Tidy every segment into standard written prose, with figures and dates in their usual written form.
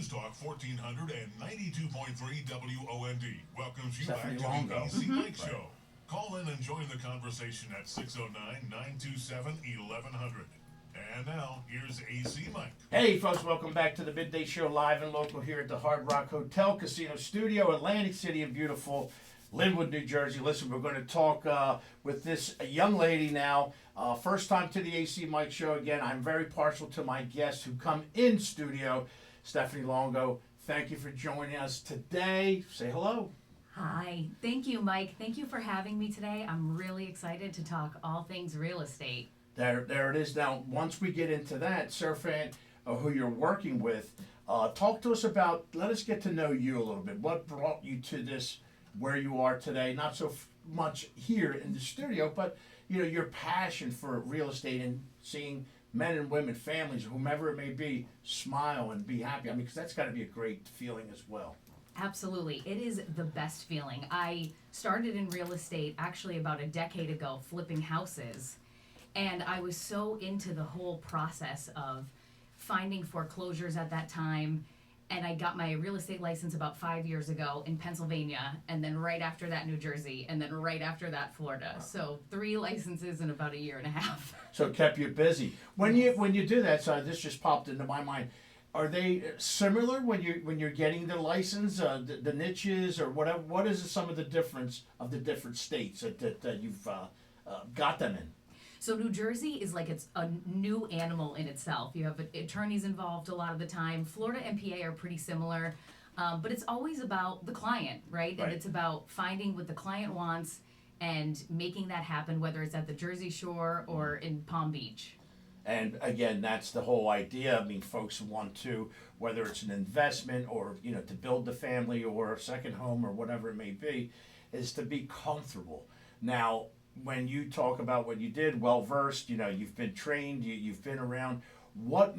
News Talk 1400 and 92.3 WOND welcomes you Stephanie back to the Luongo. AC Mike Show. Call in and join the conversation at 609-927-1100. And now, here's AC Mike. Hey folks, welcome back to the Midday Show live and local here at the Hard Rock Hotel Casino Studio, Atlantic City in beautiful Linwood, New Jersey. Listen, we're going to talk with this young lady now. First time to the AC Mike Show again. I'm very partial to my guests who come in studio. Stephanie Luongo, thank you for joining us today. Say hello. Hi. Thank you, Mike. Thank you for having me today. I'm really excited to talk all things real estate. There it is. Now, once we get into that, Sirfan, who you're working with, talk to us about, let us get to know you a little bit. What brought you to this, where you are today? Not so much here in the studio, but your passion for real estate and seeing men and women, families, whomever it may be, smile and be happy. I mean, because that's got to be a great feeling as well. Absolutely. It is the best feeling. I started in real estate actually about a decade ago, flipping houses. And I was so into the whole process of finding foreclosures at that time. And I got my real estate license about 5 years ago in Pennsylvania, and then right after that, New Jersey, and then right after that, Florida. Wow. So 3 licenses in about a year and a half. So it kept you busy. When you do that, so this just popped into my mind. Are they similar when you're getting the license, the niches or whatever? What is some of the difference of the different states that you've got them in? So New Jersey is like it's a new animal in itself. You have attorneys involved a lot of the time. Florida and PA are pretty similar, but it's always about the client, right? And it's about finding what the client wants and making that happen, whether it's at the Jersey Shore or in Palm Beach. And again, that's the whole idea. I mean, folks want to, whether it's an investment or, to build the family or a second home or whatever it may be, is to be comfortable. Now, when you talk about what you did, well-versed, you've been trained, you've been around, what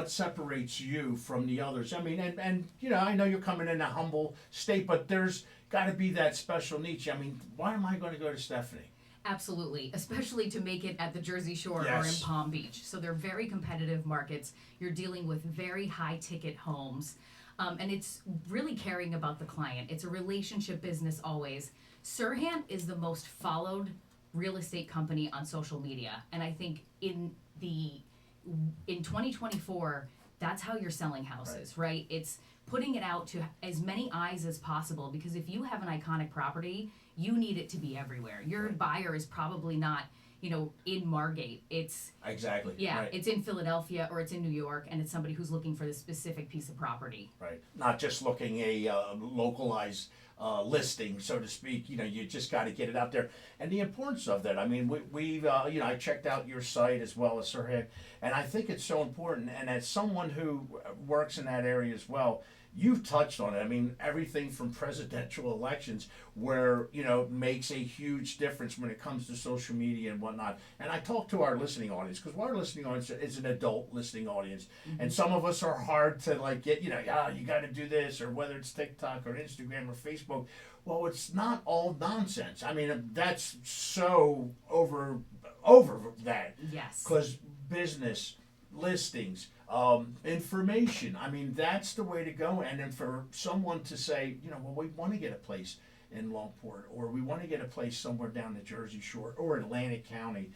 separates you from the others? I mean, and I know you're coming in a humble state, but there's got to be that special niche. I mean, why am I going to go to Stephanie? Absolutely, especially to make it at the Jersey Shore or in Palm Beach. So they're very competitive markets. You're dealing with very high-ticket homes, and it's really caring about the client. It's a relationship business always. Sirhan is the most followed real estate company on social media, and I think in 2024, that's how you're selling houses, right? It's putting it out to as many eyes as possible, because if you have an iconic property, you need it to be everywhere. Your buyer is probably not, in Margate. It's exactly. Yeah, right. It's in Philadelphia or it's in New York, and it's somebody who's looking for this specific piece of property. Right. Not just looking a localized listing, so to speak. You just got to get it out there, and the importance of that. I mean, we've I checked out your site as well as Sirhan, and I think it's so important. And as someone who works in that area as well, you've touched on it. I mean, everything from presidential elections, where makes a huge difference when it comes to social media and whatnot. And I talk to our listening audience, because our listening audience is an adult listening audience, and some of us are hard to get. You got to do this, or whether it's TikTok or Instagram or Facebook. Well, it's not all nonsense. I mean, that's so over that. Yes. Because business listings. Information. I mean, that's the way to go. And then for someone to say, well, we want to get a place in Longport, or we want to get a place somewhere down the Jersey Shore or Atlantic County,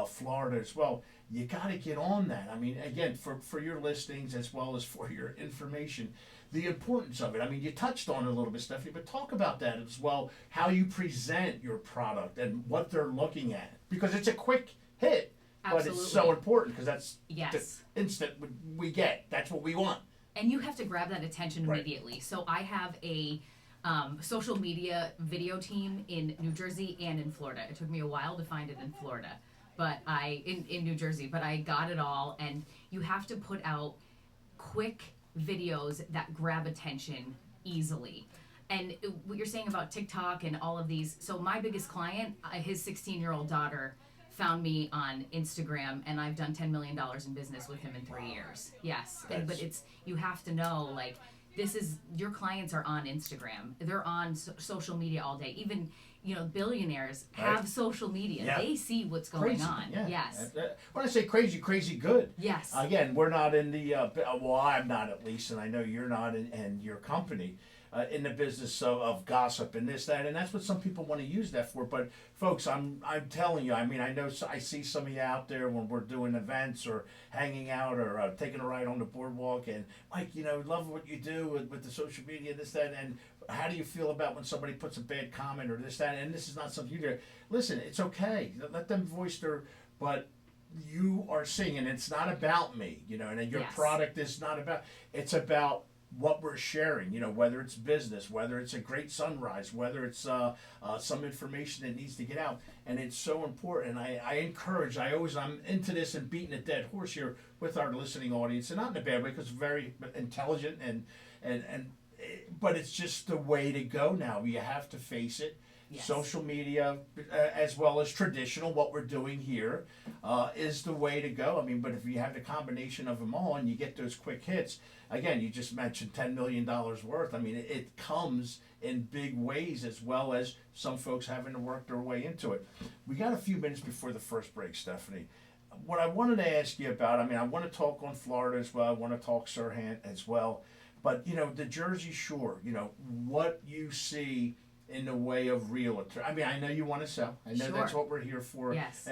Florida as well, you got to get on that. I mean, again, for your listings as well as for your information, the importance of it. I mean, you touched on it a little bit, Stephanie, but talk about that as well, how you present your product and what they're looking at, because it's a quick hit. Absolutely. But it's so important, because that's the instant we get. That's what we want. And you have to grab that attention immediately. So I have a social media video team in New Jersey and in Florida. It took me a while to find it in Florida, but in New Jersey, but I got it all. And you have to put out quick videos that grab attention easily. And what you're saying about TikTok and all of these. So my biggest client, his 16-year-old daughter, found me on Instagram, and I've done $10 million in business with him in 3 years. Yes. But you have to know, this is, your clients are on Instagram. They're on social media all day. Even billionaires Right. have social media. Yeah. They see what's going Crazy, on. yeah. Yes. When I say crazy, crazy good. Yes. Again, we're not in the well, I'm not at least, and I know you're not, and your company in the business of gossip and this, that, and that's what some people want to use that for. But folks, I'm telling you, I mean, I know I see some of you out there when we're doing events or hanging out or taking a ride on the boardwalk, and Mike, love what you do with the social media, this, that, and how do you feel about when somebody puts a bad comment or this, that, and this is not something you do. Listen, it's okay. Let them voice their, but you are seeing, and it's not about me, and your Yes. product is not about, it's about what we're sharing, whether it's business, whether it's a great sunrise, whether it's some information that needs to get out. And it's so important. And I encourage, I'm into this and beating a dead horse here with our listening audience, and not in a bad way, because it's very intelligent but it's just the way to go now. You have to face it. Yes. Social media, as well as traditional, what we're doing here, is the way to go. I mean, but if you have the combination of them all and you get those quick hits, again, you just mentioned $10 million worth. I mean, it comes in big ways, as well as some folks having to work their way into it. We got a few minutes before the first break, Stephanie. What I wanted to ask you about, I mean, I want to talk on Florida as well. I want to talk Sirhan as well. But, the Jersey Shore, what you see in the way of realtor. I mean, I know you want to sell. I know Sure. that's what we're here for. Yes.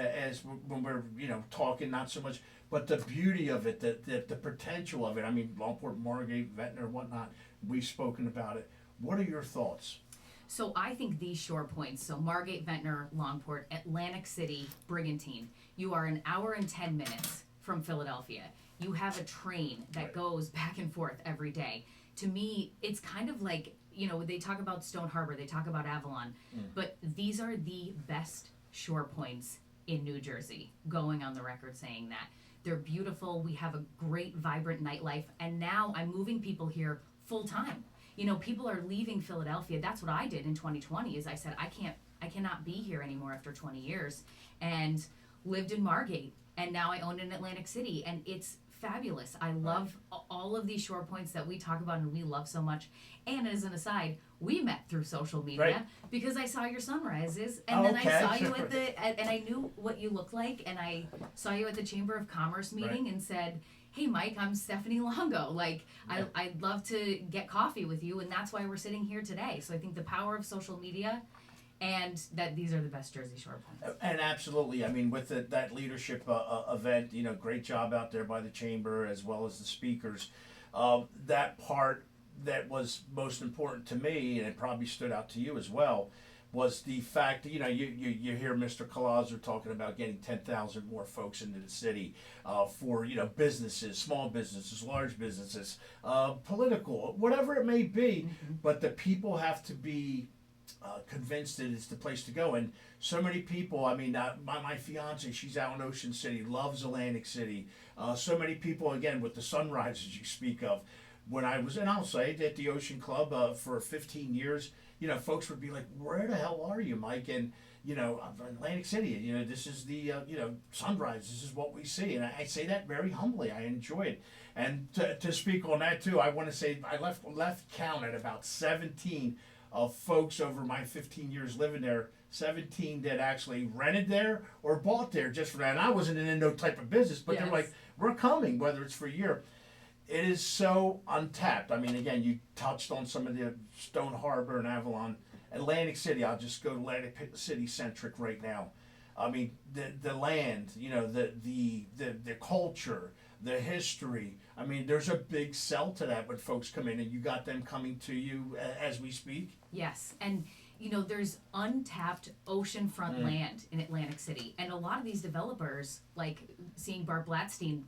When we're talking, not so much, but the beauty of it, the potential of it. I mean, Longport, Margate, Ventnor, whatnot. We've spoken about it. What are your thoughts? So I think these shore points, so Margate, Ventnor, Longport, Atlantic City, Brigantine, you are an hour and 10 minutes from Philadelphia. You have a train that Right. goes back and forth every day. To me, it's kind of like, they talk about Stone Harbor, they talk about Avalon, but these are the best shore points in New Jersey, going on the record saying that. They're beautiful, we have a great, vibrant nightlife, and now I'm moving people here full time. People are leaving Philadelphia. That's what I did in 2020, is I said, I cannot be here anymore after 20 years, and lived in Margate, and now I own in Atlantic City, and it's fabulous. I love all of these shore points that we talk about and we love so much. And as an aside, we met through social media, Right. because I saw your sunrises, and then I saw you Okay. at and I knew what you looked like, and I saw you at the Chamber of Commerce meeting and said, hey Mike, I'm Stephanie Longo. Like, Yeah. I'd love to get coffee with you, and that's why we're sitting here today. So I think the power of social media, and that these are the best Jersey Shore points. And absolutely, I mean, with that leadership event, great job out there by the chamber as well as the speakers. That part that was most important to me, and it probably stood out to you as well, was the fact that, you hear Mr. Colazzo talking about getting 10,000 more folks into the city for, businesses, small businesses, large businesses, political, whatever it may be, but the people have to be convinced that it's the place to go. And so many people, I mean, my fiance, she's out in Ocean City, loves Atlantic City. So many people, again, with the sunrises you speak of. When I was, and I'll say it, at the Ocean Club for 15 years, folks would be like, where the hell are you, Mike? And, Atlantic City, this is the, sunrise, this is what we see. And I say that very humbly. I enjoy it. And to speak on that too, I want to say I left count at about 17 of folks over my 15 years living there, 17 that actually rented there or bought there just for that. And I wasn't in no type of business, but they're like, we're coming, whether it's for a year. It is so untapped. I mean, again, you touched on some of the Stone Harbor and Avalon. Atlantic City, I'll just go Atlantic City centric right now. I mean, the land, the culture, the history. I mean, there's a big sell to that when folks come in, and you got them coming to you as we speak. Yes, and there's untapped oceanfront land in Atlantic City, and a lot of these developers, like seeing Bart Blatstein,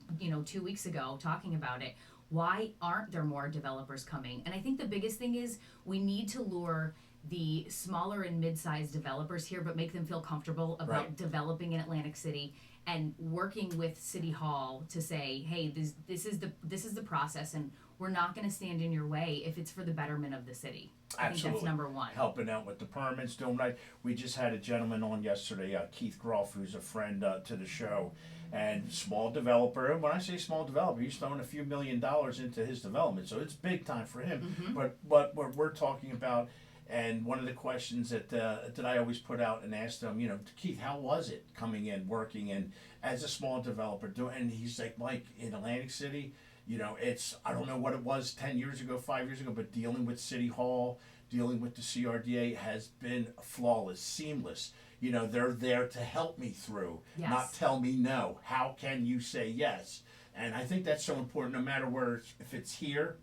2 weeks ago talking about it. Why aren't there more developers coming? And I think the biggest thing is we need to lure the smaller and mid-sized developers here, but make them feel comfortable about developing in Atlantic City and working with City Hall to say, hey, this is the process, and we're not going to stand in your way if it's for the betterment of the city. I think that's number one. Helping out with the permits, doing right. We just had a gentleman on yesterday, Keith Groff, who's a friend to the show, and small developer. And when I say small developer, he's throwing a few $1 million into his development, so it's big time for him. But what we're talking about And one of the questions that I always put out and asked them, Keith, how was it coming in, working in as a small developer? And he's like, Mike, in Atlantic City, I don't know what it was 10 years ago, 5 years ago, but dealing with City Hall, dealing with the CRDA has been flawless, seamless. They're there to help me through, Yes. not tell me no. How can you say yes? And I think that's so important, no matter where, if it's here,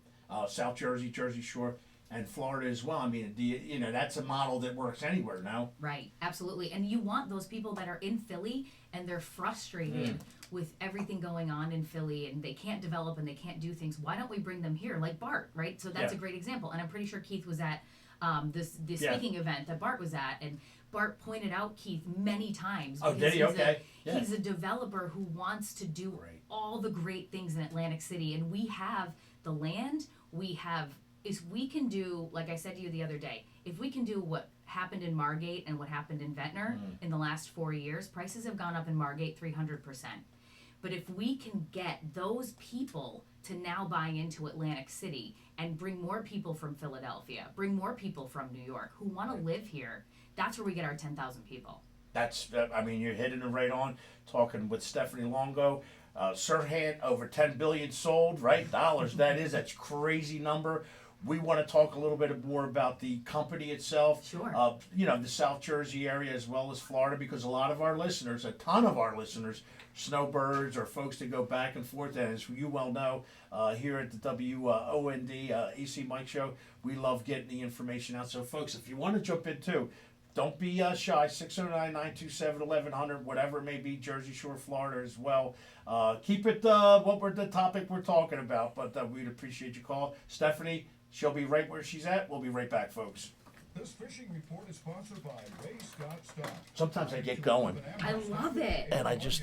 South Jersey, Jersey Shore, and Florida as well. I mean, that's a model that works anywhere now. Right, absolutely. And you want those people that are in Philly and they're frustrated with everything going on in Philly and they can't develop and they can't do things. Why don't we bring them here, like Bart, right? So that's a great example. And I'm pretty sure Keith was at the speaking event that Bart was at, and Bart pointed out Keith many times. Oh, did he? Okay. He's a developer who wants to do all the great things in Atlantic City, and we have the land. We can do, like I said to you the other day, if we can do what happened in Margate and what happened in Ventnor in the last 4 years, prices have gone up in Margate 300%. But if we can get those people to now buy into Atlantic City and bring more people from Philadelphia, bring more people from New York who want to live here, that's where we get our 10,000 people. You're hitting it right on. Talking with Stephanie Luongo. Sirhan, over 10 billion sold, right? Dollars, that's crazy number. We want to talk a little bit more about the company itself. Sure. The South Jersey area as well as Florida, because a lot of our listeners, a ton of our listeners, snowbirds or folks that go back and forth. And as you well know, here at the WOND AC Mike Show, we love getting the information out. So, folks, if you want to jump in too, don't be shy. 609-927-1100, whatever it may be, Jersey Shore, Florida as well. Keep it the topic we're talking about, but we'd appreciate your call. Stephanie, she'll be right where she's at. We'll be right back, folks. This fishing report is sponsored by Ray Scott Stock. Sometimes I get going. I love it. And I just